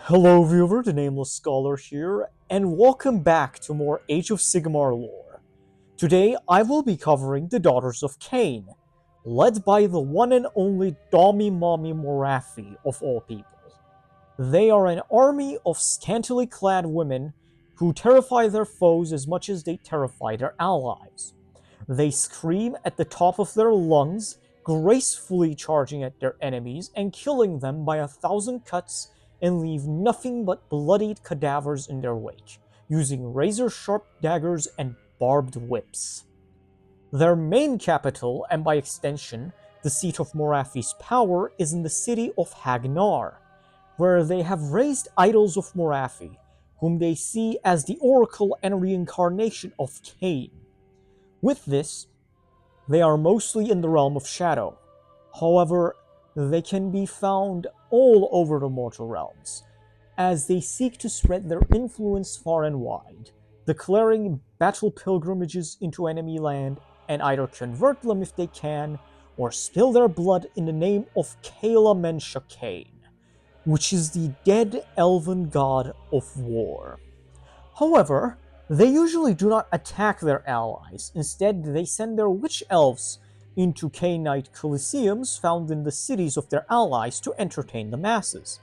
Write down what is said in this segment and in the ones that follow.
Hello viewer, the Nameless Scholar here, and welcome back to more Age of Sigmar lore. Today I will be covering the Daughters of Khaine, led by the one and only Dami Mami Morathi of all people. They are an army of scantily clad women who terrify their foes as much as they terrify their allies. They scream at the top of their lungs, gracefully charging at their enemies and killing them by 1,000 cuts, and leave nothing but bloodied cadavers in their wake, using razor-sharp daggers and barbed whips. Their main capital, and by extension, the seat of Morathi's power, is in the city of Hagg-Nar, where they have raised idols of Morathi, whom they see as the oracle and reincarnation of Khaine. With this, they are mostly in the realm of shadow. However, they can be found all over the mortal realms, as they seek to spread their influence far and wide, declaring battle pilgrimages into enemy land and either convert them if they can, or spill their blood in the name of Khaine, which is the dead elven god of war. However, they usually do not attack their allies. Instead, they send their witch elves into Khainite coliseums found in the cities of their allies to entertain the masses.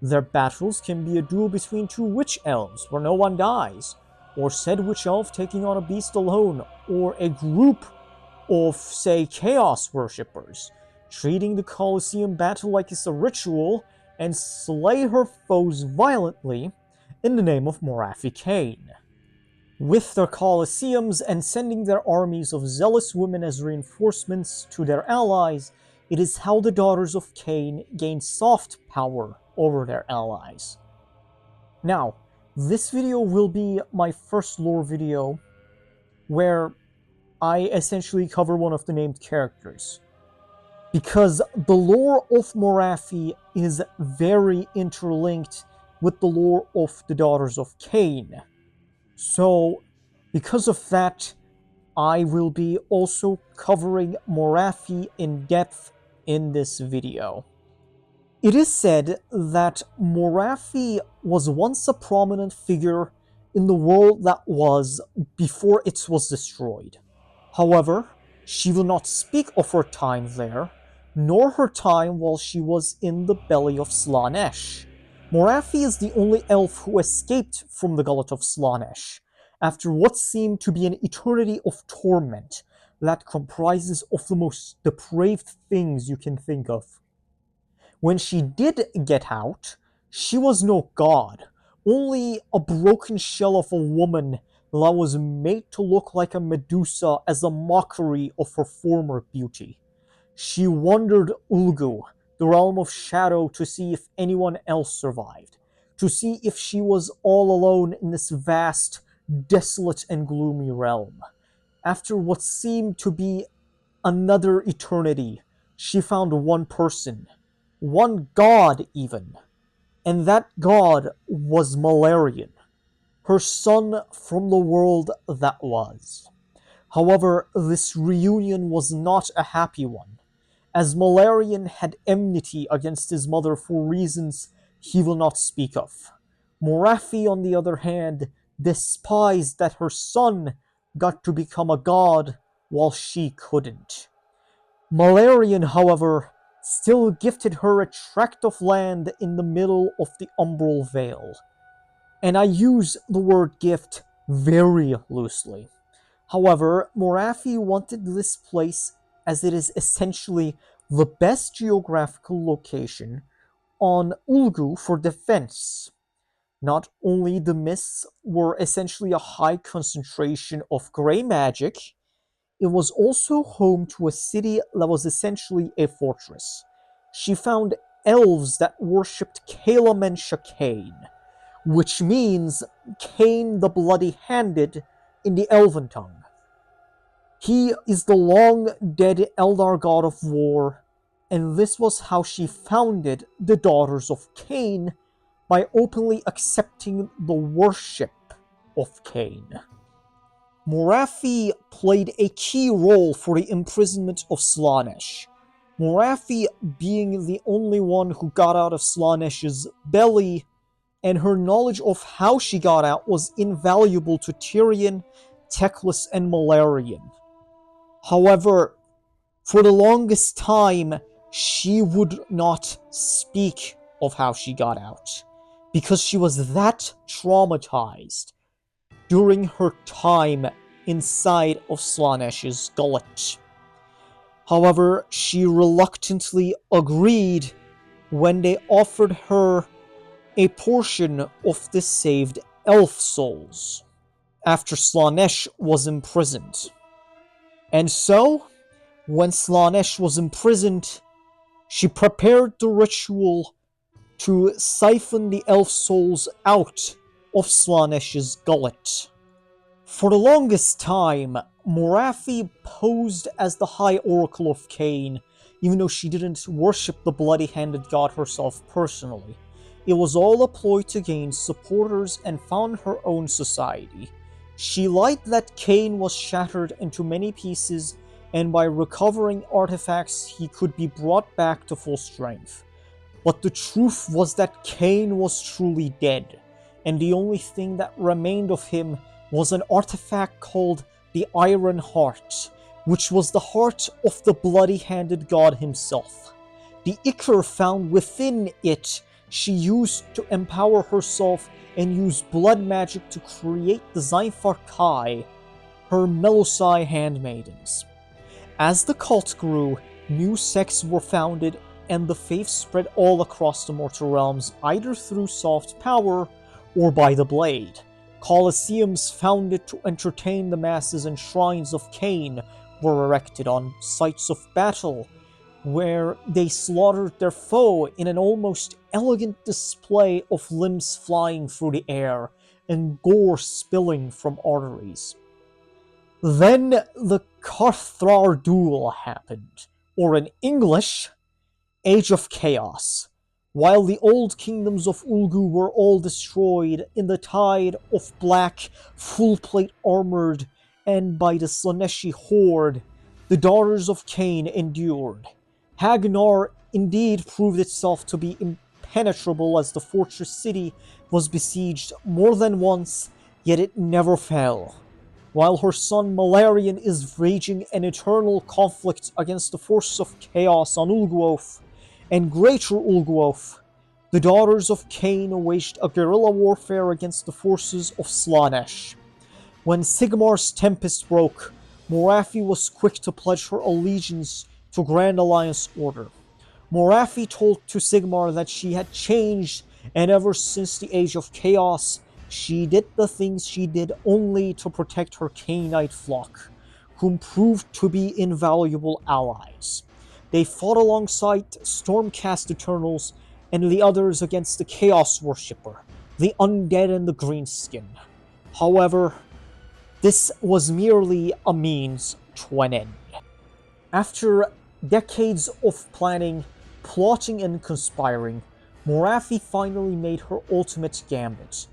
Their battles can be a duel between two witch elves where no one dies, or said witch elf taking on a beast alone, or a group of, say, chaos worshippers, treating the coliseum battle like it's a ritual and slay her foes violently in the name of Morathi Khaine. With their coliseums and sending their armies of zealous women as reinforcements to their allies, it is how the Daughters of Khaine gain soft power over their allies. Now, this video will be my first lore video where I essentially cover one of the named characters, because the lore of Morathi is very interlinked with the lore of the Daughters of Khaine. So, because of that, I will be also covering Morathi in depth in this video. It is said that Morathi was once a prominent figure in the world that was before it was destroyed. However, she will not speak of her time there, nor her time while she was in the belly of Slaanesh. Morathi is the only elf who escaped from the gullet of Slaanesh, after what seemed to be an eternity of torment that comprises of the most depraved things you can think of. When she did get out, she was no god, only a broken shell of a woman that was made to look like a Medusa as a mockery of her former beauty. She wandered Ulgu, the realm of shadow, to see if anyone else survived, to see if she was all alone in this vast, desolate and gloomy realm. After what seemed to be another eternity, she found one person, one god even, and that god was Malarian, her son from the world that was. However, this reunion was not a happy one, as Malarian had enmity against his mother for reasons he will not speak of. Morathi, on the other hand, despised that her son got to become a god while she couldn't. Malarian, however, still gifted her a tract of land in the middle of the Umbral Vale. And I use the word gift very loosely. However, Morathi wanted this place as it is essentially the best geographical location on Ulgu for defense. Not only the mists were essentially a high concentration of grey magic, it was also home to a city that was essentially a fortress. She found elves that worshipped Khaine, which means Khaine the Bloody-Handed in the Elven tongue. He is the long-dead Eldar god of war, and this was how she founded the Daughters of Khaine, by openly accepting the worship of Khaine. Morathi played a key role for the imprisonment of Slaanesh, Morathi being the only one who got out of Slaanesh's belly and her knowledge of how she got out was invaluable to Tyrion, Teclis, and Malarian. However, for the longest time, she would not speak of how she got out, because she was that traumatized during her time inside of Slaanesh's gullet. However, she reluctantly agreed when they offered her a portion of the saved elf souls after Slaanesh was imprisoned. And so, when Slaanesh was imprisoned, she prepared the ritual to siphon the elf souls out of Slaanesh's gullet. For the longest time, Morathi posed as the High Oracle of Khaine, even though she didn't worship the bloody-handed god herself personally. It was all a ploy to gain supporters and found her own society. She lied that Khaine was shattered into many pieces, and by recovering artifacts he could be brought back to full strength. But the truth was that Khaine was truly dead, and the only thing that remained of him was an artifact called the Iron Heart, which was the heart of the bloody-handed god himself. The ichor found within it she used to empower herself and use blood magic to create the Zaithar Kai, her Melusai handmaidens. As the cult grew, new sects were founded and the faith spread all across the mortal realms, either through soft power or by the blade. Colosseums founded to entertain the masses and shrines of Khaine were erected on sites of battle, where they slaughtered their foe in an almost elegant display of limbs flying through the air and gore spilling from arteries. Then the Carthrar Duel happened, or in English, Age of Chaos. While the old kingdoms of Ulgu were all destroyed in the tide of black, full-plate armored, and by the Slaaneshi horde, the daughters of Khaine endured. Hagg-Nar indeed proved itself to be impenetrable as the fortress city was besieged more than once, yet it never fell. While her son Malarian is waging an eternal conflict against the forces of chaos on Ulguoth and Greater Ulguoth, the daughters of Khaine waged a guerrilla warfare against the forces of Slaanesh. When Sigmar's Tempest broke, Morathi was quick to pledge her allegiance to Grand Alliance order. Morathi told to Sigmar that she had changed, and ever since the Age of Chaos, she did the things she did only to protect her Khainite flock, whom proved to be invaluable allies. They fought alongside Stormcast Eternals and the others against the Chaos Worshipper, the Undead and the Greenskin. However, this was merely a means to an end. After decades of planning, plotting, and conspiring, Morathi finally made her ultimate gambit.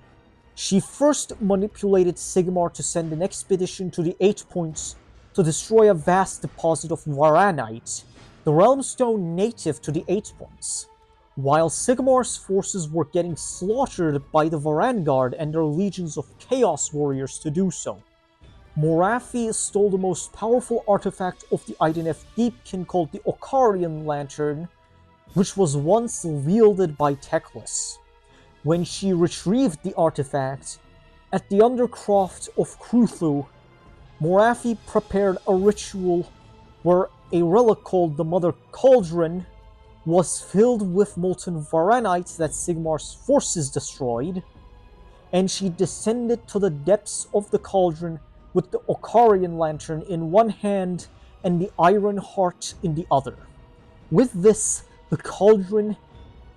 She first manipulated Sigmar to send an expedition to the Eight Points to destroy a vast deposit of Varanite, the realm stone native to the Eight Points. While Sigmar's forces were getting slaughtered by the Varangard and their legions of Chaos Warriors to do so, Morathi stole the most powerful artifact of the Idoneth Deepkin called the Okarian Lantern, which was once wielded by Teclis. When she retrieved the artifact, at the Undercroft of Kruthu, Morathi prepared a ritual where a relic called the Mother Cauldron was filled with molten Varanite that Sigmar's forces destroyed, and she descended to the depths of the cauldron with the Okarian Lantern in one hand and the Iron Heart in the other. With this, the cauldron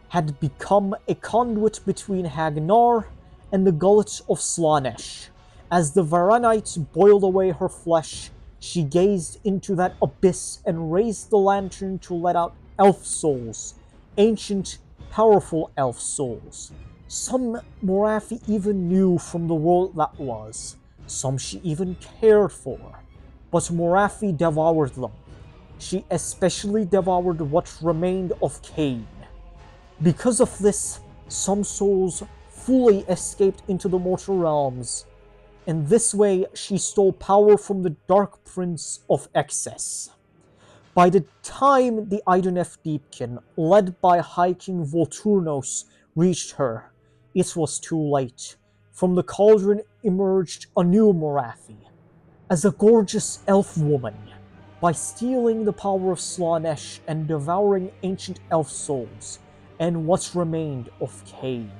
had become a conduit between Hagg-Nar and the gullet of Slaanesh. As the Varanite boiled away her flesh, she gazed into that abyss and raised the lantern to let out elf souls, ancient, powerful elf souls. Some Morathi even knew from the world that was, some she even cared for, but Morathi devoured them. She especially devoured what remained of Khaine. Because of this, some souls fully escaped into the mortal realms. In this way, she stole power from the Dark Prince of Excess. By the time the Idoneth Deepkin, led by High King Volturnos, reached her, it was too late. From the cauldron emerged a new Morathi, as a gorgeous elf woman. By stealing the power of Slaanesh and devouring ancient elf souls, and what remained of Khaine,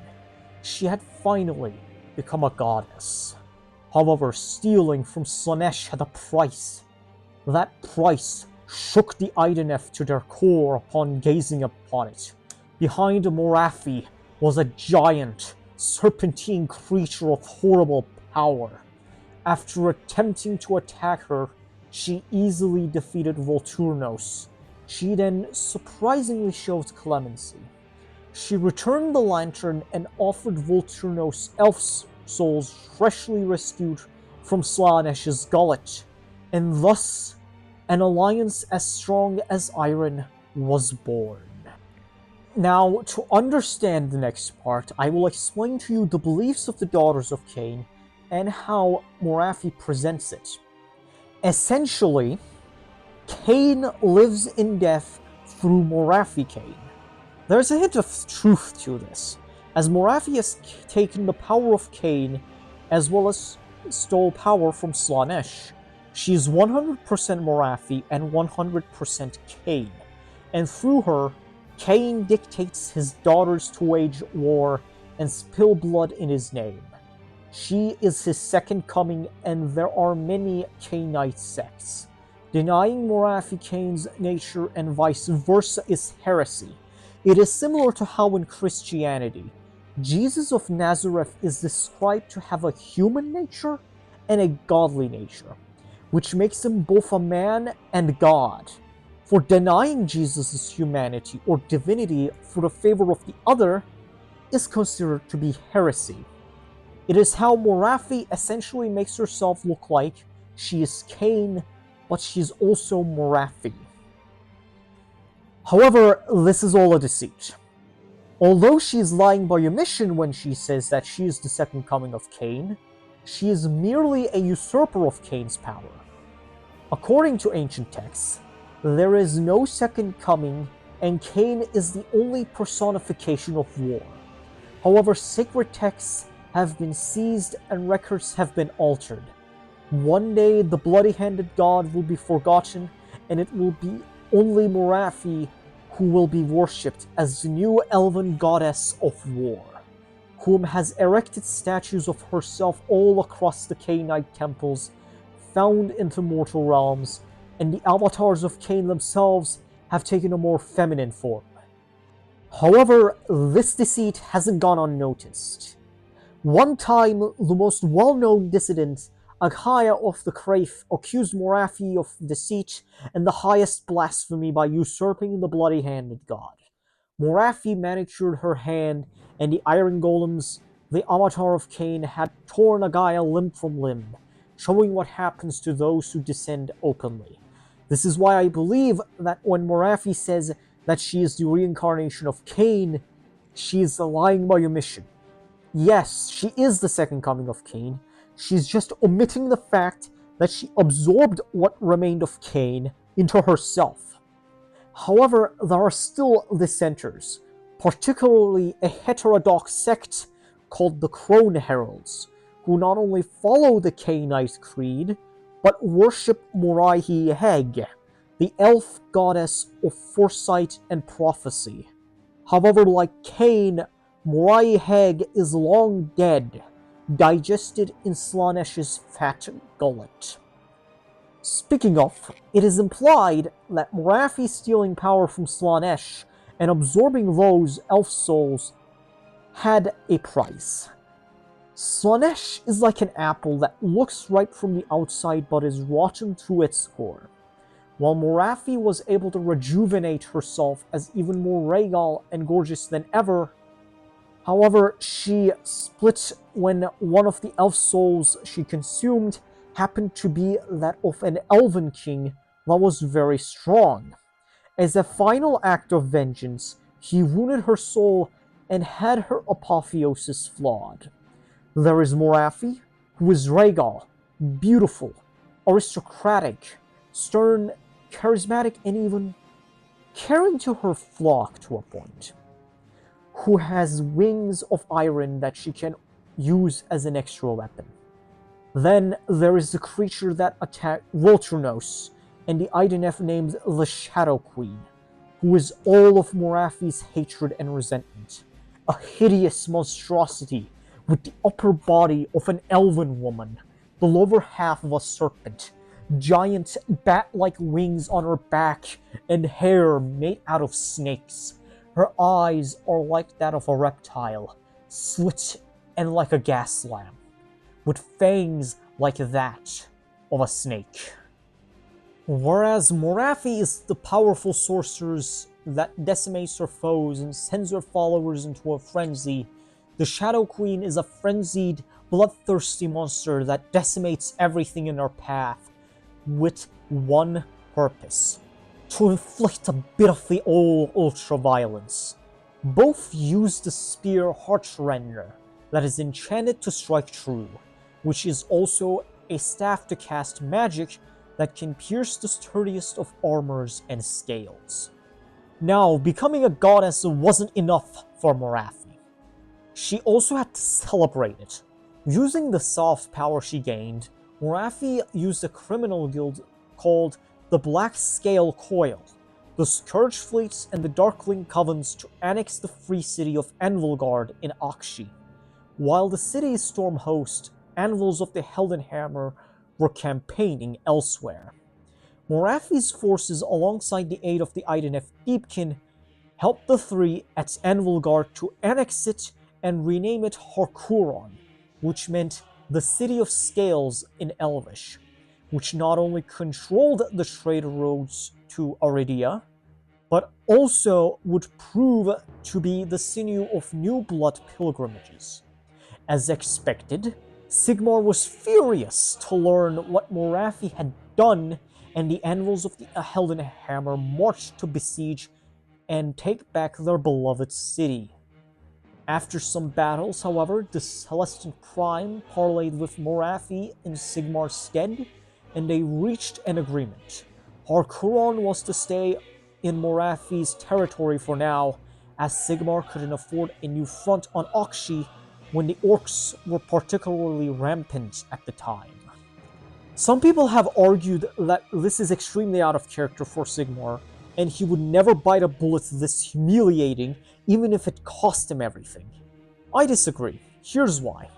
she had finally become a goddess. However, stealing from Slaanesh had a price. That price shook the Idoneth to their core upon gazing upon it. Behind Morathi was a giant, serpentine creature of horrible power. After attempting to attack her, she easily defeated Volturnos. She then surprisingly showed clemency. She returned the lantern and offered Volturnos elf souls freshly rescued from Slaanesh's gullet, and thus an alliance as strong as iron was born. Now, to understand the next part, I will explain to you the beliefs of the Daughters of Khaine and how Morathi presents it. Essentially, Khaine lives in death through Morathi Khaine. There's a hint of truth to this, as Morathi has taken the power of Khaine as well as stole power from Slaanesh. She is 100% Morathi and 100% Khaine, and through her, Khaine dictates his daughters to wage war and spill blood in his name. She is his second coming, and there are many Khainite sects. Denying Morathi Khaine's nature and vice versa is heresy. It is similar to how in Christianity, Jesus of Nazareth is described to have a human nature and a godly nature, which makes him both a man and God. For denying Jesus' humanity or divinity for the favor of the other is considered to be heresy. It is how Morathi essentially makes herself look like she is Khaine, but she's also Morathi. However, this is all a deceit. Although she is lying by omission when she says that she is the second coming of Khaine, she is merely a usurper of Khaine's power. According to ancient texts, there is no second coming, and Khaine is the only personification of war. However, sacred texts have been seized and records have been altered. One day, the bloody-handed god will be forgotten, and it will be only Morathi who will be worshipped as the new elven goddess of war, whom has erected statues of herself all across the Khainite temples found in the mortal realms, and the avatars of Khaine themselves have taken a more feminine form. However, this deceit hasn't gone unnoticed. One time, the most well-known dissident, Aghaya of the Kraith, accused Morathi of deceit and the highest blasphemy by usurping the bloody-handed god. Morathi manicured her hand, and the iron golems, the avatar of Khaine, had torn Aghaya limb from limb, showing what happens to those who descend openly. This is why I believe that when Morathi says that she is the reincarnation of Khaine, she is lying by omission. Yes, she is the second coming of Khaine. She's just omitting the fact that she absorbed what remained of Khaine into herself. However, there are still dissenters, particularly a heterodox sect called the Crone Heralds, who not only follow the Khainite creed, but worship Morathi Hagg, the elf goddess of foresight and prophecy. However, like Khaine, Morathi Hagg is long dead, digested in Slaanesh's fat gullet. Speaking of, it is implied that Morathi stealing power from Slaanesh and absorbing those elf souls had a price. Slaanesh is like an apple that looks ripe from the outside but is rotten to its core. While Morathi was able to rejuvenate herself as even more regal and gorgeous than ever, however, she split when one of the elf souls she consumed happened to be that of an elven king that was very strong. As a final act of vengeance, he wounded her soul and had her apotheosis flawed. There is Morathi, who is regal, beautiful, aristocratic, stern, charismatic, and even caring to her flock to a point, who has wings of iron that she can use as an extra weapon. Then there is the creature that attacked Volturnos and the Idoneth named the Shadow Queen, who is all of Morathi's hatred and resentment. A hideous monstrosity with the upper body of an elven woman, the lower half of a serpent, giant bat-like wings on her back, and hair made out of snakes. Her eyes are like that of a reptile, slit and like a gas lamp, with fangs like that of a snake. Whereas Morathi is the powerful sorceress that decimates her foes and sends her followers into a frenzy, the Shadow Queen is a frenzied, bloodthirsty monster that decimates everything in her path with one purpose: to inflict a bit of the old ultra-violence. Both use the spear Heartrender that is enchanted to strike true, which is also a staff to cast magic that can pierce the sturdiest of armors and scales. Now, becoming a goddess wasn't enough for Morathi. She also had to celebrate it. Using the soft power she gained, Morathi used a criminal guild called the Black Scale Coil, the Scourge Fleets, and the Darkling Covens to annex the free city of Anvilgard in Akshi. While the city's storm host, Anvils of the Heldenhammer, were campaigning elsewhere. Morathi's forces, alongside the aid of the Idoneth Deepkin, helped the three at Anvilgard to annex it and rename it Harkuron, which meant the City of Scales in Elvish, which not only controlled the trade roads to Aridia, but also would prove to be the sinew of new blood pilgrimages. As expected, Sigmar was furious to learn what Morathi had done, and the Anvils of the Heldenhammer marched to besiege and take back their beloved city. After some battles, however, the Celestial Prime parlayed with Morathi in Sigmar's stead, and they reached an agreement. Harkuron was to stay in Morathi's territory for now, as Sigmar couldn't afford a new front on Akshi when the orcs were particularly rampant at the time. Some people have argued that this is extremely out of character for Sigmar, and he would never bite a bullet this humiliating, even if it cost him everything. I disagree. Here's why.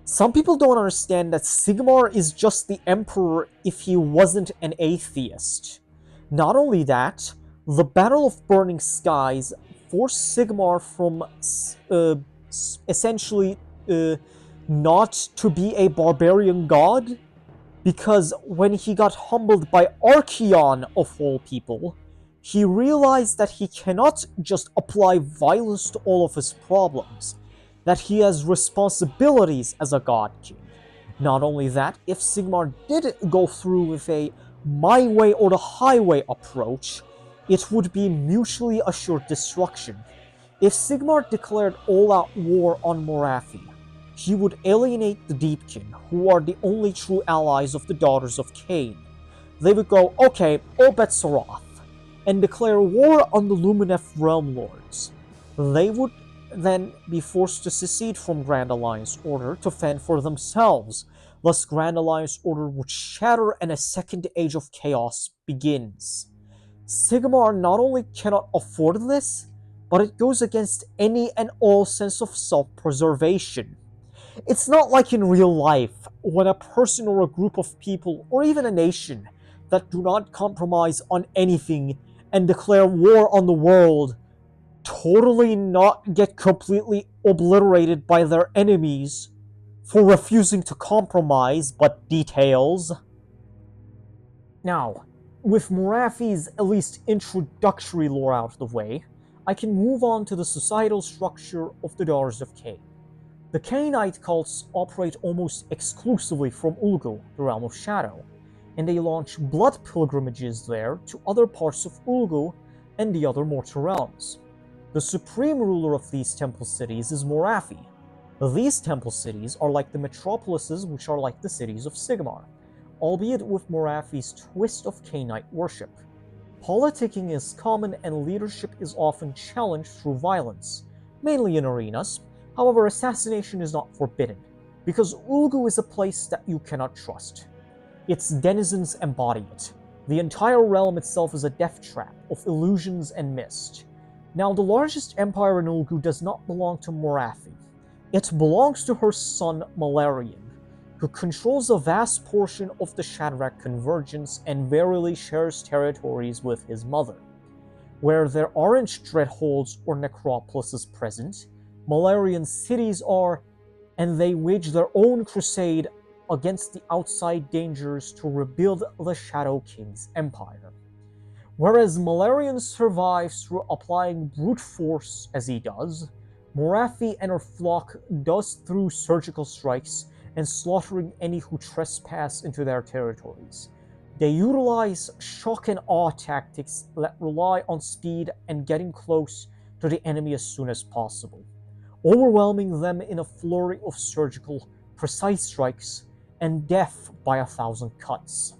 Some people don't understand that Sigmar is just the Emperor if he wasn't an atheist. Not only that, the Battle of Burning Skies forced Sigmar from essentially not to be a barbarian god, because when he got humbled by Archaon of all people, he realized that he cannot just apply violence to all of his problems, that he has responsibilities as a god king. Not only that, if Sigmar did go through with a my way or the highway approach, it would be mutually assured destruction. If Sigmar declared all-out war on Morathi, he would alienate the Deepkin, who are the only true allies of the Daughters of Khaine. They would go, okay, all bets are off, and declare war on the Lumineth Realm Lords. They would then be forced to secede from Grand Alliance Order to fend for themselves. Thus, Grand Alliance Order would shatter and a second age of chaos begins. Sigmar not only cannot afford this, but it goes against any and all sense of self-preservation. It's not like in real life, when a person or a group of people, or even a nation, that do not compromise on anything and declare war on the world, totally not get completely obliterated by their enemies for refusing to compromise, but details. Now, with Morathi's at least introductory lore out of the way, I can move on to the societal structure of the Daughters of Khaine. The Khainite cults operate almost exclusively from Ulgu, the Realm of Shadow, and they launch blood pilgrimages there to other parts of Ulgu and the other mortal realms. The supreme ruler of these temple cities is Morathi. These temple cities are like the metropolises, which are like the cities of Sigmar, albeit with Morathi's twist of Khainite worship. Politicking is common and leadership is often challenged through violence, mainly in arenas. However, assassination is not forbidden, because Ulgu is a place that you cannot trust. Its denizens embody it. The entire realm itself is a death trap of illusions and mist. Now, the largest empire in Ulgu does not belong to Morathi. It belongs to her son Malarian, who controls a vast portion of the Shadrach Convergence and verily shares territories with his mother. Where there aren't Dreadholds or necropolises present, Malarian cities are, and they wage their own crusade against the outside dangers to rebuild the Shadow King's empire. Whereas Malarian survives through applying brute force as he does, Morathi and her flock does through surgical strikes and slaughtering any who trespass into their territories. They utilize shock and awe tactics that rely on speed and getting close to the enemy as soon as possible, overwhelming them in a flurry of surgical, precise strikes and death by 1,000 cuts.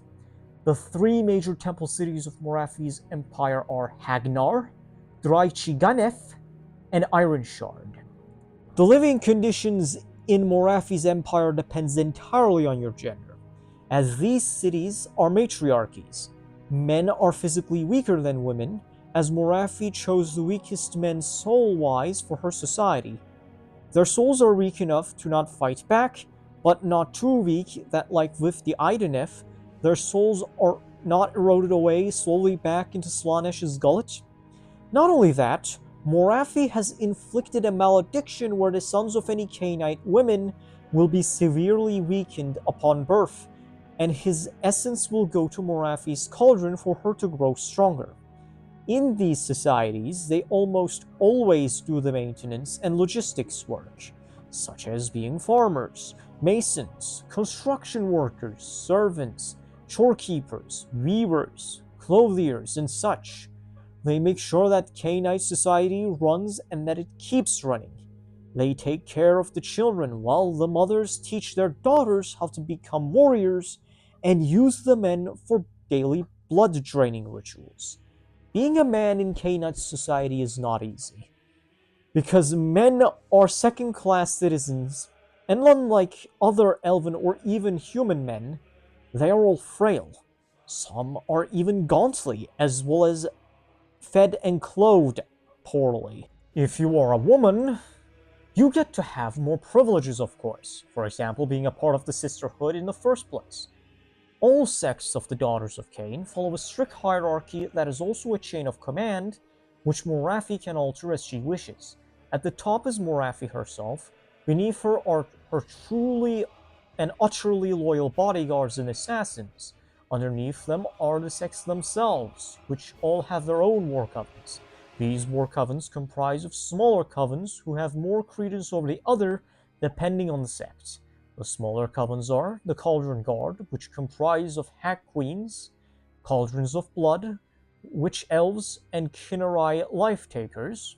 The three major temple cities of Morathi's empire are Hagg-Nar, Draichi Ganeth, and Ironshard. The living conditions in Morathi's empire depends entirely on your gender, as these cities are matriarchies. Men are physically weaker than women, as Morathi chose the weakest men soul-wise for her society. Their souls are weak enough to not fight back, but not too weak that, like with the Ideneth, their souls are not eroded away slowly back into Slaaneş's gullet. Not only that, Morathi has inflicted a malediction where the sons of any Khainite women will be severely weakened upon birth, and his essence will go to Morathi's cauldron for her to grow stronger. In these societies, they almost always do the maintenance and logistics work, such as being farmers, masons, construction workers, servants, storekeepers, weavers, clothiers, and such. They make sure that Khainite society runs and that it keeps running. They take care of the children while the mothers teach their daughters how to become warriors and use the men for daily blood draining rituals. Being a man in Khainite society is not easy, because men are second-class citizens, and unlike other elven or even human men, they are all frail. Some are even gauntly, as well as fed and clothed poorly. If you are a woman, you get to have more privileges, of course. For example, being a part of the sisterhood in the first place. All sects of the Daughters of Khaine follow a strict hierarchy that is also a chain of command, which Morathi can alter as she wishes. At the top is Morathi herself, beneath her are her truly and utterly loyal bodyguards and assassins. Underneath them are the sects themselves, which all have their own war covens. These war covens comprise of smaller covens who have more credence over the other depending on the sect. The smaller covens are the Cauldron Guard, which comprise of Hag Queens, Cauldrons of Blood, Witch Elves, and Khainite Life Takers.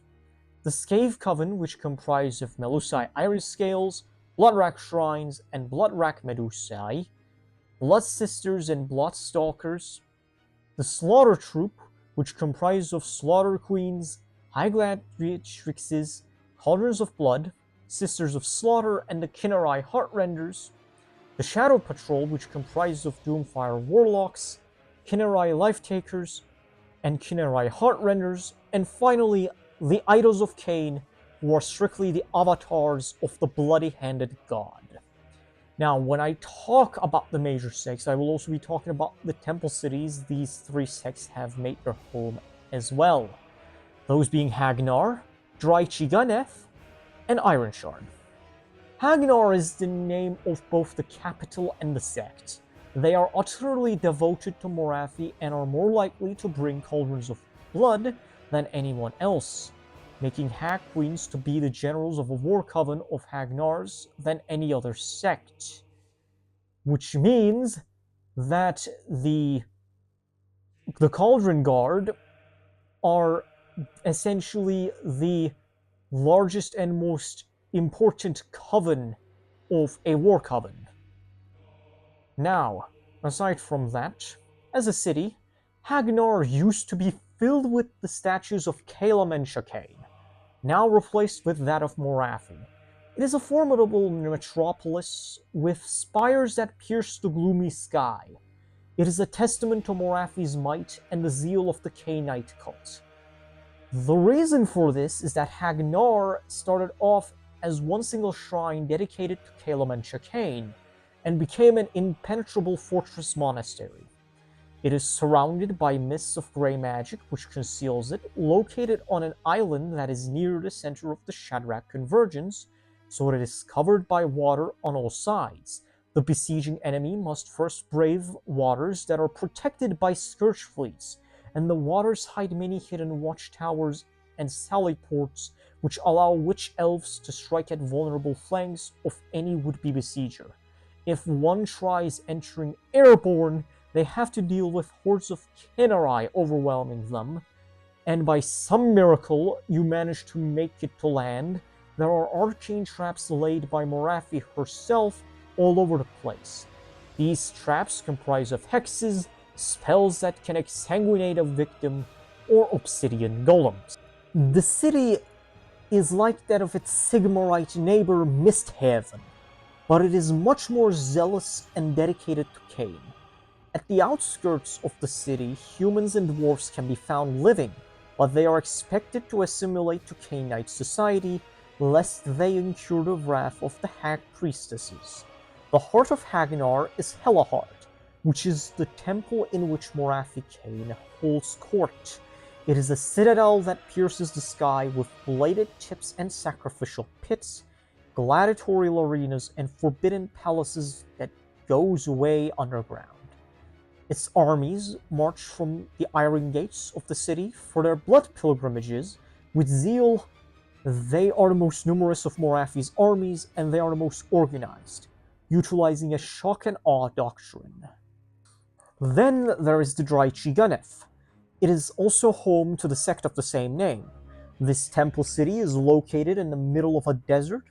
The Scave Coven, which comprise of Melusai Iris Scales, Bloodrack Shrines, and Bloodrack Medusae. Blood Sisters and Blood Stalkers. The Slaughter Troop, which comprise of Slaughter Queens, High Gladiatrixes, Cauldrons of Blood, Sisters of Slaughter, and the Khainite Heartrenders. The Shadow Patrol, which comprise of Doomfire Warlocks, Khainite Life Takers, and Khainite Heartrenders. And finally, the Idols of Khaine, who are strictly the avatars of the bloody-handed god. Now, when I talk about the major sects, I will also be talking about the temple cities these three sects have made their home as well. Those being Hagg-Nar, Draichi Ganeth, and Ironshard. Hagg-Nar is the name of both the capital and the sect. They are utterly devoted to Morathi and are more likely to bring cauldrons of blood than anyone else, making Hag Queens to be the generals of a war coven of Hagg-Nars than any other sect. Which means that the Cauldron Guard are essentially the largest and most important coven of a war coven. Now, aside from that, as a city, Hagg-Nar used to be filled with the statues of Khailebron and Khaine, now replaced with that of Morathi. It is a formidable metropolis with spires that pierce the gloomy sky. It is a testament to Morathi's might and the zeal of the Khainite cult. The reason for this is that Hagg-Nar started off as one single shrine dedicated to Khailebron and Khaine, and became an impenetrable fortress monastery. It is surrounded by mists of grey magic which conceals it, located on an island that is near the center of the Shadrach Convergence, so it is covered by water on all sides. The besieging enemy must first brave waters that are protected by scourge fleets, and the waters hide many hidden watchtowers and sally ports which allow witch elves to strike at vulnerable flanks of any would-be besieger. If one tries entering airborne, they have to deal with hordes of Khainite overwhelming them, and by some miracle you manage to make it to land. There are arcane traps laid by Morathi herself all over the place. These traps comprise of hexes, spells that can exsanguinate a victim, or obsidian golems. The city is like that of its Sigmarite neighbor Misthaven, but it is much more zealous and dedicated to Khaine. At the outskirts of the city, humans and dwarves can be found living, but they are expected to assimilate to Khainite society, lest they incur the wrath of the Hag priestesses. The heart of Hagg-Nar is Helahart, which is the temple in which Morathi Khaine holds court. It is a citadel that pierces the sky with bladed tips and sacrificial pits, gladiatorial arenas, and forbidden palaces that goes way underground. Its armies march from the iron gates of the city for their blood pilgrimages with zeal. They are the most numerous of Morathi's armies, and they are the most organized, utilizing a shock and awe doctrine. Then there is the Draichi Ganeth. It is also home to the sect of the same name. This temple city is located in the middle of a desert.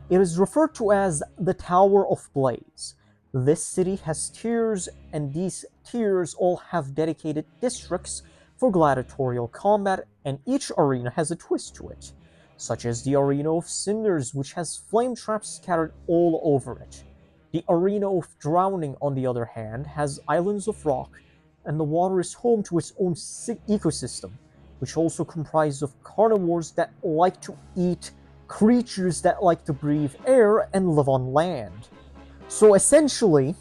It is referred to as the Tower of Blaze. This city has tiers, and these tiers all have dedicated districts for gladiatorial combat, and each arena has a twist to it, such as the Arena of Cinders, which has flame traps scattered all over it. The Arena of Drowning, on the other hand, has islands of rock, and the water is home to its own ecosystem, which also comprises of carnivores that like to eat creatures that like to breathe air and live on land. So essentially,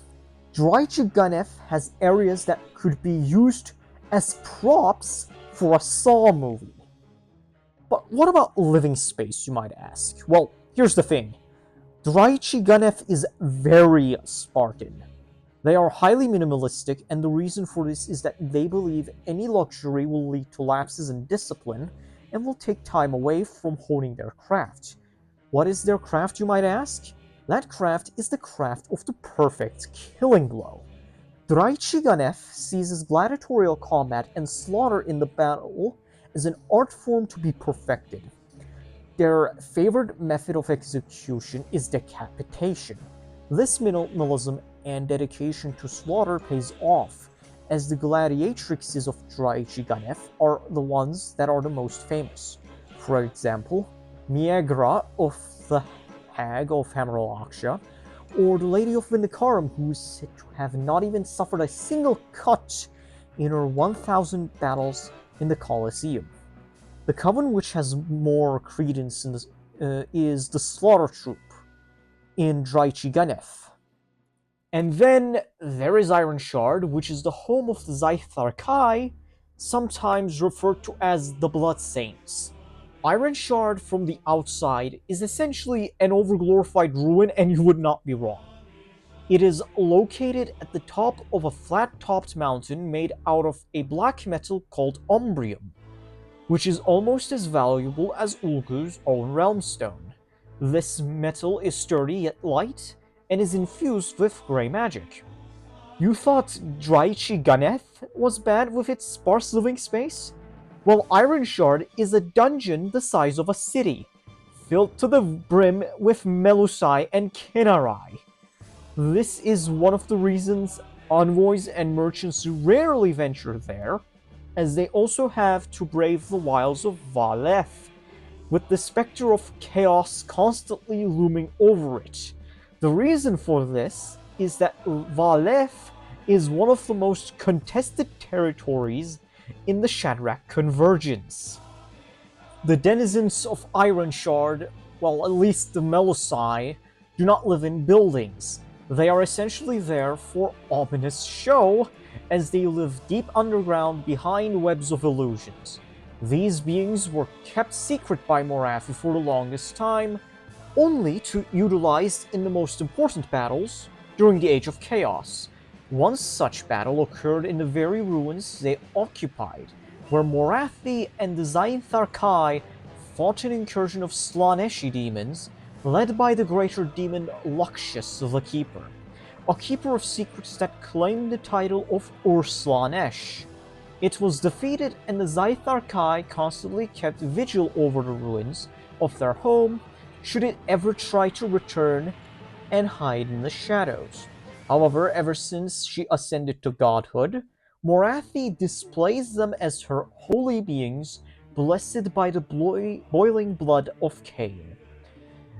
Draichi Ganeth has areas that could be used as props for a Saw movie. But what about living space, you might ask? Well, here's the thing. Draichi Ganeth is very Spartan. They are highly minimalistic, and the reason for this is that they believe any luxury will lead to lapses in discipline and will take time away from honing their craft. What is their craft, you might ask? That craft is the craft of the perfect killing blow. Draichi Ganeth seizes gladiatorial combat and slaughter in the battle as an art form to be perfected. Their favored method of execution is decapitation. This minimalism and dedication to slaughter pays off, as the gladiatrixes of Draichi Ganeth are the ones that are the most famous. For example, Miegra of the Hag of Hammerlaksha, or the Lady of Vindicarum, who is said to have not even suffered a single cut in her 1,000 battles in the Colosseum. The coven which has more credence in this, is the Slaughter Troop in Draichi Ganeth. And then there is Ironshard, which is the home of the Zaithar Kai, sometimes referred to as the Blood Saints. Ironshard from the outside is essentially an overglorified ruin, and you would not be wrong. It is located at the top of a flat-topped mountain made out of a black metal called Umbrium, which is almost as valuable as Ulgu's own realm stone. This metal is sturdy yet light, and is infused with grey magic. You thought Draichi Ganeth was bad with its sparse living space? Well, Ironshard is a dungeon the size of a city, filled to the brim with Melusai and Kinnarai. This is one of the reasons envoys and merchants rarely venture there, as they also have to brave the wilds of Valeth, with the specter of chaos constantly looming over it. The reason for this is that Valeth is one of the most contested territories in the Shadrach Convergence. The denizens of Ironshard, well, at least the Melusai, do not live in buildings. They are essentially there for ominous show, as they live deep underground behind webs of illusions. These beings were kept secret by Morathi for the longest time, only to utilized in the most important battles during the Age of Chaos. One such battle occurred in the very ruins they occupied, where Morathi and the Zaithar Kai fought an incursion of Slaaneshi demons, led by the greater demon Luxius the Keeper, a keeper of secrets that claimed the title of Ur-Slaanesh. It was defeated, and the Zaithar Kai constantly kept vigil over the ruins of their home should it ever try to return and hide in the shadows. However, ever since she ascended to godhood, Morathi displays them as her holy beings, blessed by the boiling blood of Khaine.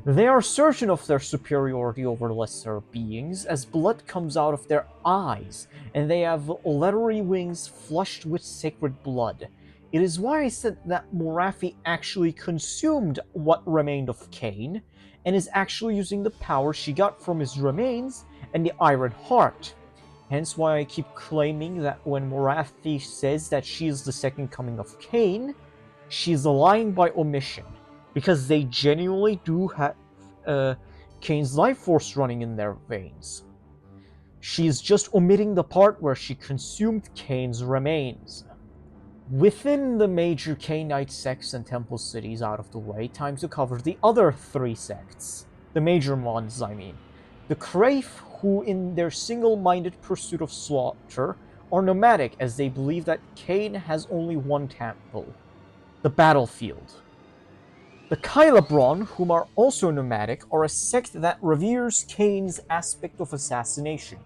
They are certain of their superiority over lesser beings, as blood comes out of their eyes, and they have leathery wings flushed with sacred blood. It is why I said that Morathi actually consumed what remained of Khaine, and is actually using the power she got from his remains and the Iron Heart. Hence why I keep claiming that when Morathi says that she is the second coming of Khaine, she is lying by omission, because they genuinely do have Khaine's life force running in their veins. She is just omitting the part where she consumed Khaine's remains. Within the major Khainite sects and temple cities out of the way, time to cover the other three sects. The major ones, I mean. The Kraith, who in their single-minded pursuit of slaughter, are nomadic, as they believe that Khaine has only one temple, the battlefield. The Khailebron, whom are also nomadic, are a sect that reveres Khaine's aspect of assassination.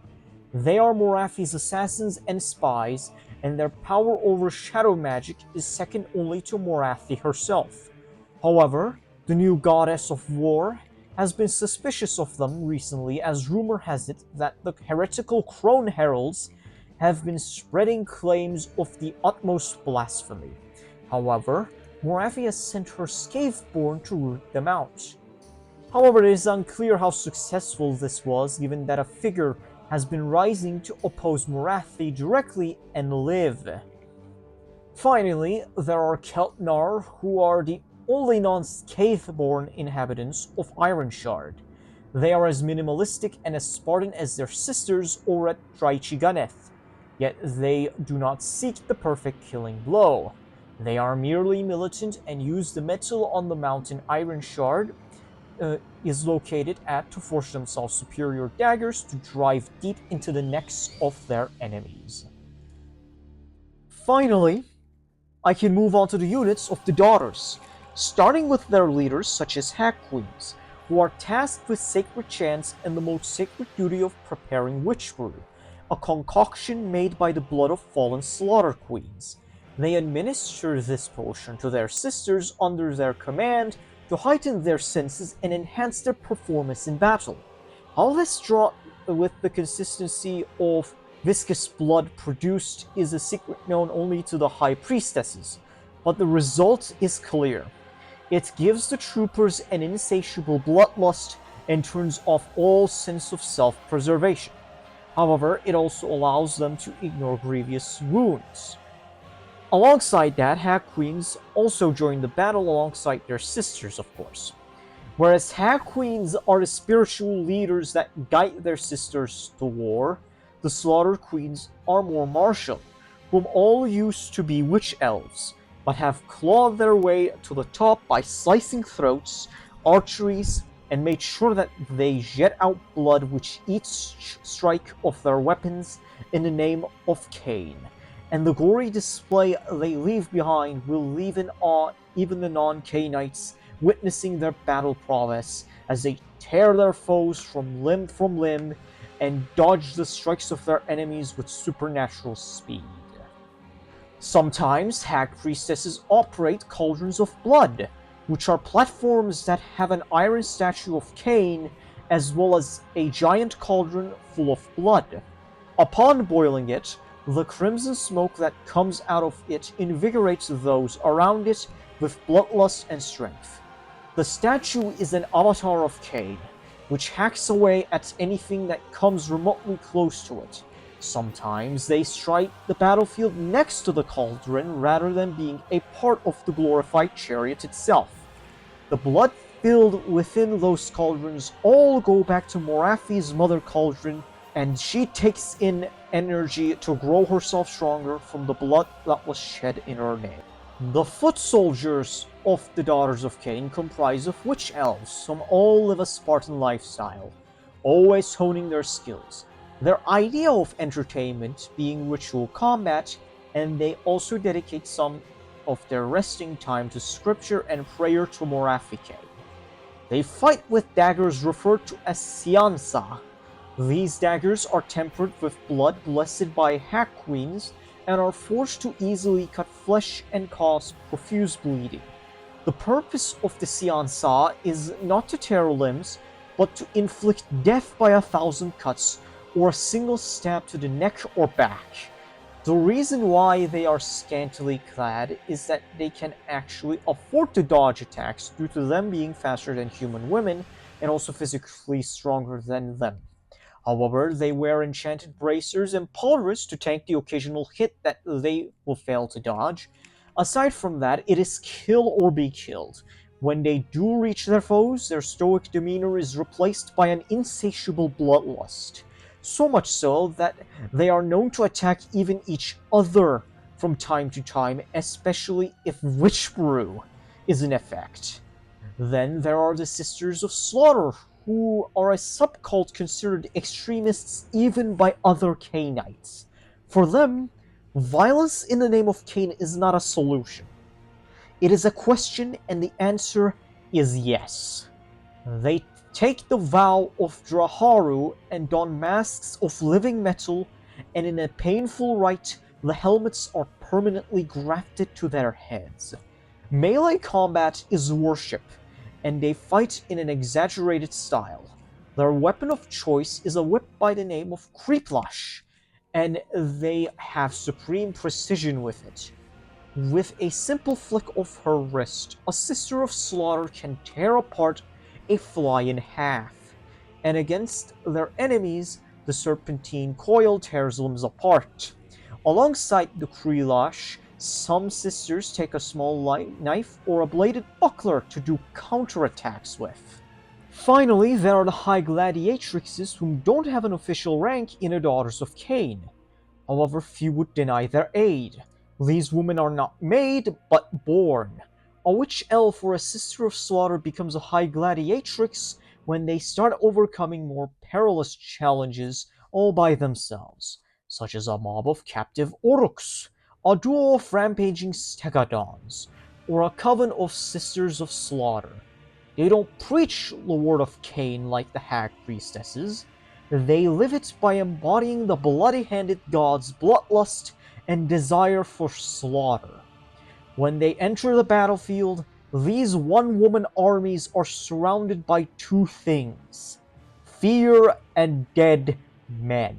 They are Morathi's assassins and spies, and their power over shadow magic is second only to Morathi herself. However, the new goddess of war has been suspicious of them recently, as rumor has it that the heretical Crone Heralds have been spreading claims of the utmost blasphemy. However, Morathi has sent her Scaveborn to root them out. However, it is unclear how successful this was, given that a figure has been rising to oppose Morathi directly and live. Finally, there are Hagg-Nar, who are the only non-Scaveborn inhabitants of Ironshard. They are as minimalistic and as Spartan as their sisters over at Draichi Ganeth, yet they do not seek the perfect killing blow. They are merely militant and use the metal on the mountain Ironshard is located at to forge themselves superior daggers to drive deep into the necks of their enemies. Finally, I can move on to the units of the Daughters, starting with their leaders such as Hag Queens, who are tasked with sacred chants and the most sacred duty of preparing witch brew, a concoction made by the blood of fallen slaughter queens. They administer this potion to their sisters under their command to heighten their senses and enhance their performance in battle. How this draw with the consistency of viscous blood produced is a secret known only to the high priestesses, but the result is clear. It gives the troopers an insatiable bloodlust and turns off all sense of self-preservation. However, it also allows them to ignore grievous wounds. Alongside that, Hag Queens also join the battle alongside their sisters, of course. Whereas Hag Queens are the spiritual leaders that guide their sisters to war, the Slaughter Queens are more martial, whom all used to be witch elves, but have clawed their way to the top by slicing throats, archeries, and made sure that they jet out blood with each strike of their weapons in the name of Khaine. and the gory display they leave behind will leave in awe even the non-Khainites witnessing their battle prowess as they tear their foes from limb and dodge the strikes of their enemies with supernatural speed. Sometimes hag priestesses operate cauldrons of blood, which are platforms that have an iron statue of Khaine as well as a giant cauldron full of blood. Upon boiling it, the crimson smoke that comes out of it invigorates those around it with bloodlust and strength. The statue is an avatar of Khaine, which hacks away at anything that comes remotely close to it. Sometimes they strike the battlefield next to the cauldron rather than being a part of the glorified chariot itself. The blood filled within those cauldrons all go back to Morathi's mother cauldron, and she takes in energy to grow herself stronger from the blood that was shed in her name. The foot soldiers of the Daughters of Khaine comprise of witch elves. Some all live a Spartan lifestyle, always honing their skills. Their idea of entertainment being ritual combat, and they also dedicate some of their resting time to scripture and prayer to Morathi Khaine. They fight with daggers referred to as Siansa. These daggers are tempered with blood blessed by hag queens and are forged to easily cut flesh and cause profuse bleeding. The purpose of the Siansa is not to tear limbs, but to inflict death by 1,000 cuts or a single stab to the neck or back. The reason why they are scantily clad is that they can actually afford to dodge attacks due to them being faster than human women and also physically stronger than them. However, they wear enchanted bracers and pauldrons to tank the occasional hit that they will fail to dodge. Aside from that, it is kill or be killed. When they do reach their foes, their stoic demeanor is replaced by an insatiable bloodlust. So much so that they are known to attack even each other from time to time, especially if witch brew is in effect. Then there are the Sisters of Slaughter, who are a subcult considered extremists even by other Khainites. For them, violence in the name of Khaine is not a solution. It is a question, and the answer is yes. They take the vow of Draharu and don masks of living metal, and in a painful rite, the helmets are permanently grafted to their heads. Melee combat is worship, and they fight in an exaggerated style. Their weapon of choice is a whip by the name of Creeplash, and they have supreme precision with it. With a simple flick of her wrist, a Sister of Slaughter can tear apart a fly in half, and against their enemies, the serpentine coil tears limbs apart. Alongside the Creeplash, some sisters take a small knife or a bladed buckler to do counterattacks with. Finally, there are the High Gladiatrixes who don't have an official rank in the Daughters of Khaine. However, few would deny their aid. These women are not made, but born. A witch elf or a Sister of Slaughter becomes a High Gladiatrix when they start overcoming more perilous challenges all by themselves, such as a mob of captive Oruks, a duo of rampaging Stegadons, or a coven of Sisters of Slaughter. They don't preach the word of Khaine like the hag priestesses. They live it by embodying the bloody-handed god's bloodlust and desire for slaughter. When they enter the battlefield, these one-woman armies are surrounded by two things: fear and dead men.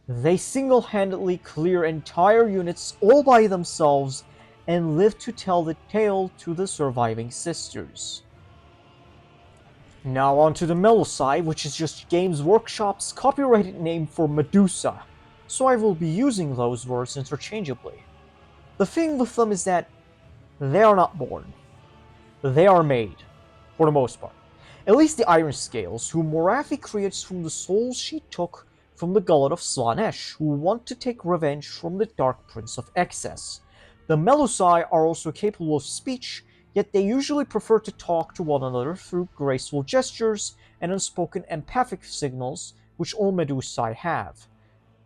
They single-handedly clear entire units all by themselves and live to tell the tale to the surviving sisters. Now on to the Melusai, which is just Games Workshop's copyrighted name for Medusa, so I will be using those words interchangeably. The thing with them is that they are not born. They are made, for the most part. At least the Iron Scales, whom Morathi creates from the souls she took from the gullet of Slaanesh, who want to take revenge from the Dark Prince of Excess. The Melusai are also capable of speech, yet they usually prefer to talk to one another through graceful gestures and unspoken empathic signals, which all Medusai have.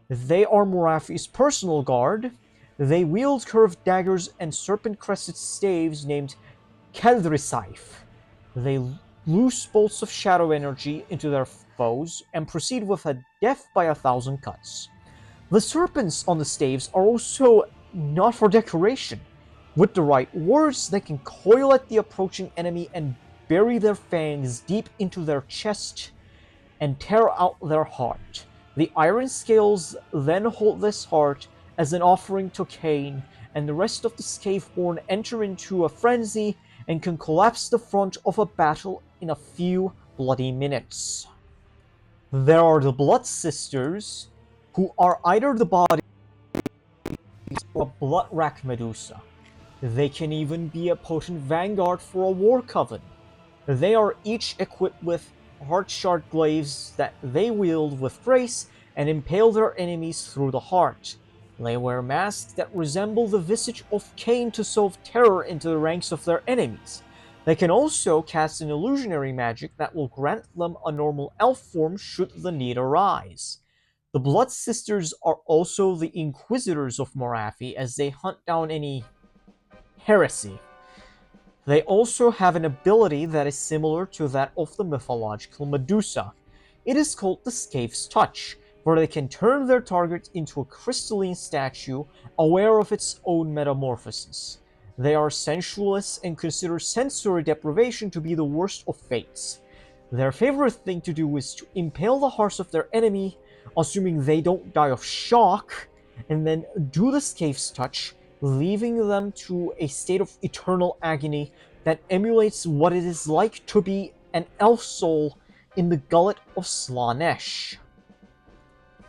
They are Morathi's personal guard, They wield curved daggers and serpent-crested staves named Keldrisaif. They loose bolts of shadow energy into their foes and proceed with a death by 1,000 cuts. The serpents on the staves are also not for decoration. With the right words, they can coil at the approaching enemy and bury their fangs deep into their chest and tear out their heart. The iron scales then hold this heart as an offering to Khaine, and the rest of the Scaveborn enter into a frenzy and can collapse the front of a battle in a few bloody minutes. There are the Blood Sisters, who are either the body or a blood-rack Medusa. They can even be a potent vanguard for a war coven. They are each equipped with heart shard glaives that they wield with grace and impale their enemies through the heart. They wear masks that resemble the visage of Khaine to sow terror into the ranks of their enemies. They can also cast an illusionary magic that will grant them a normal elf form should the need arise. The Blood Sisters are also the Inquisitors of Morathi as they hunt down any heresy. They also have an ability that is similar to that of the mythological Medusa. It is called the Scave's Touch, where they can turn their target into a crystalline statue aware of its own metamorphosis. They are sensualists and consider sensory deprivation to be the worst of fates. Their favorite thing to do is to impale the hearts of their enemy, assuming they don't die of shock, and then do the Scave's Touch, leaving them to a state of eternal agony that emulates what it is like to be an elf soul in the gullet of Slaanesh.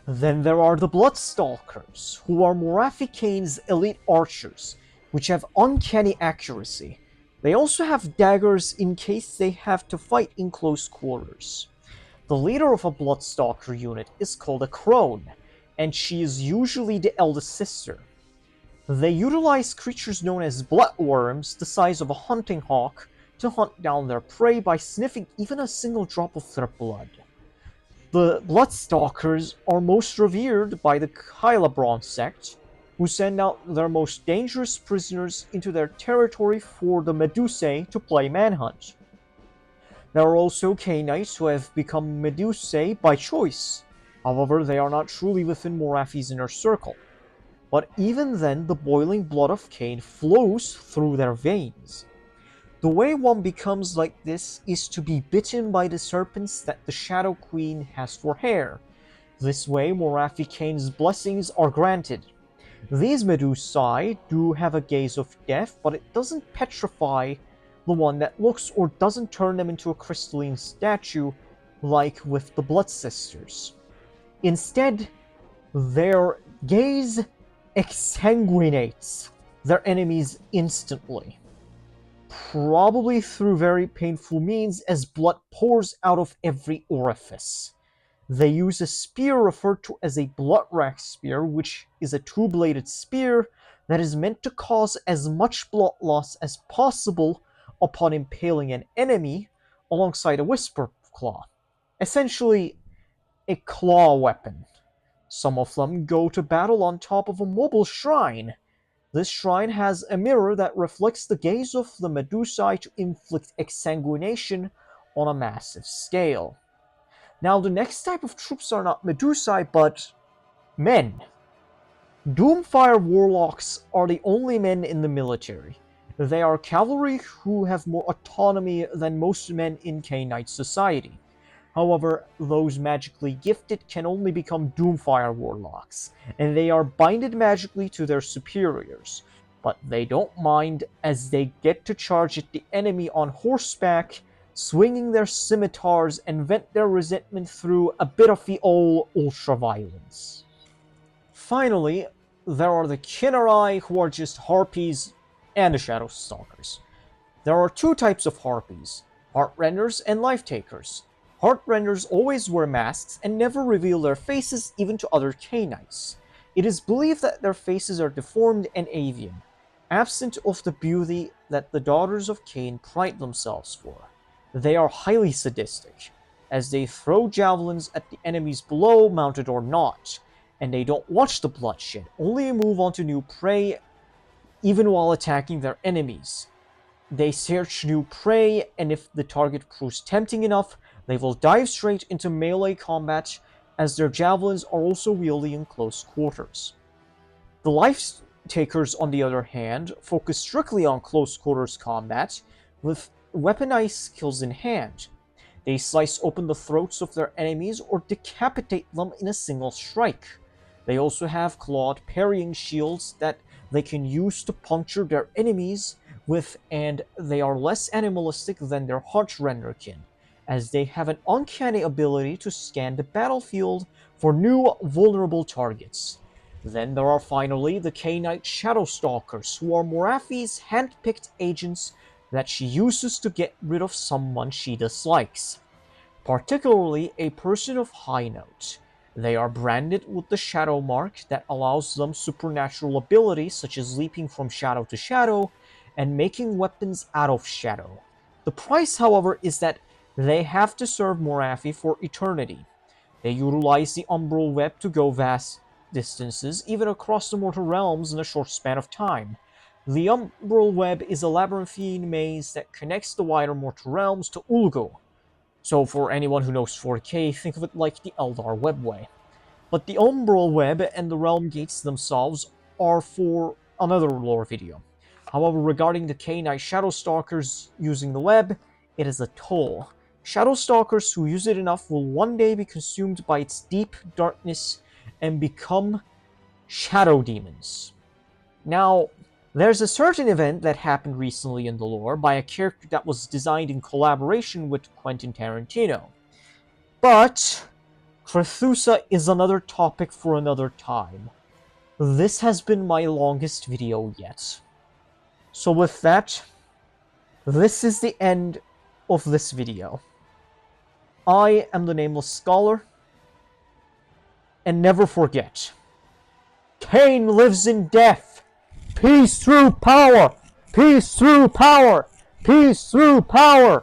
Then there are the Bloodstalkers, who are Morathi Khaine's elite archers, which have uncanny accuracy. They also have daggers in case they have to fight in close quarters. The leader of a Bloodstalker unit is called a crone, and she is usually the eldest sister. They utilize creatures known as bloodworms, the size of a hunting hawk, to hunt down their prey by sniffing even a single drop of their blood. The Bloodstalkers are most revered by the Khailebron sect, who send out their most dangerous prisoners into their territory for the Medusae to play manhunt. There are also Khainites who have become Medusae by choice. However, they are not truly within Morathi's inner circle. But even then, the boiling blood of Khaine flows through their veins. The way one becomes like this is to be bitten by the serpents that the Shadow Queen has for hair. This way, Morathi Khaine's blessings are granted. These Medusae do have a gaze of death, but it doesn't petrify the one that looks or doesn't turn them into a crystalline statue like with the Blood Sisters. Instead, their gaze exsanguinates their enemies instantly, probably through very painful means as blood pours out of every orifice. They use a spear referred to as a blood-rack spear, which is a two-bladed spear that is meant to cause as much blood loss as possible upon impaling an enemy alongside a whisper claw. Essentially, a claw weapon. Some of them go to battle on top of a mobile shrine. This shrine has a mirror that reflects the gaze of the Medusae to inflict exsanguination on a massive scale. Now, the next type of troops are not Medusae, but men. Doomfire Warlocks are the only men in the military. They are cavalry who have more autonomy than most men in Khainite society. However, those magically gifted can only become Doomfire Warlocks, and they are binded magically to their superiors. But they don't mind, as they get to charge at the enemy on horseback, swinging their scimitars and vent their resentment through a bit of the old ultra-violence. Finally, there are the Khainite, who are just harpies and the Shadow Stalkers. There are two types of harpies, Heartrenders and Life-Takers. Heartrenders always wear masks and never reveal their faces even to other Khainites. It is believed that their faces are deformed and avian, absent of the beauty that the daughters of Khaine pride themselves for. They are highly sadistic, as they throw javelins at the enemies below, mounted or not, and they don't watch the bloodshed, only move on to new prey even while attacking their enemies. They search new prey, and if the target proves tempting enough, they will dive straight into melee combat, as their javelins are also wieldy in close quarters. The Life Takers, on the other hand, focus strictly on close quarters combat, with weaponized skills in hand. They slice open the throats of their enemies or decapitate them in a single strike. They also have clawed parrying shields that they can use to puncture their enemies with, and they are less animalistic than their Heartrenderkin, as they have an uncanny ability to scan the battlefield for new vulnerable targets. Then there are finally the Khainite Shadowstalkers, who are Morathi's hand-picked agents that she uses to get rid of someone she dislikes, particularly a person of high note. They are branded with the Shadow Mark that allows them supernatural abilities such as leaping from shadow to shadow and making weapons out of shadow. The price, however, is that they have to serve Morathi for eternity. They utilize the Umbral Web to go vast distances, even across the mortal realms, in a short span of time. The Umbral Web is a labyrinthine maze that connects the wider mortal realms to Ulgo. So for anyone who knows 4K, think of it like the Eldar Webway. But the Umbral Web and the Realm Gates themselves are for another lore video. However, regarding the Khainite Shadowstalkers using the web, it is a toll. Shadowstalkers who use it enough will one day be consumed by its deep darkness and become shadow demons. Now, there's a certain event that happened recently in the lore by a character that was designed in collaboration with Quentin Tarantino. But Krathusa is another topic for another time. This has been my longest video yet. So with that, this is the end of this video. I am the Nameless Scholar, and never forget, Khaine lives in death! Peace through power! Peace through power! Peace through power!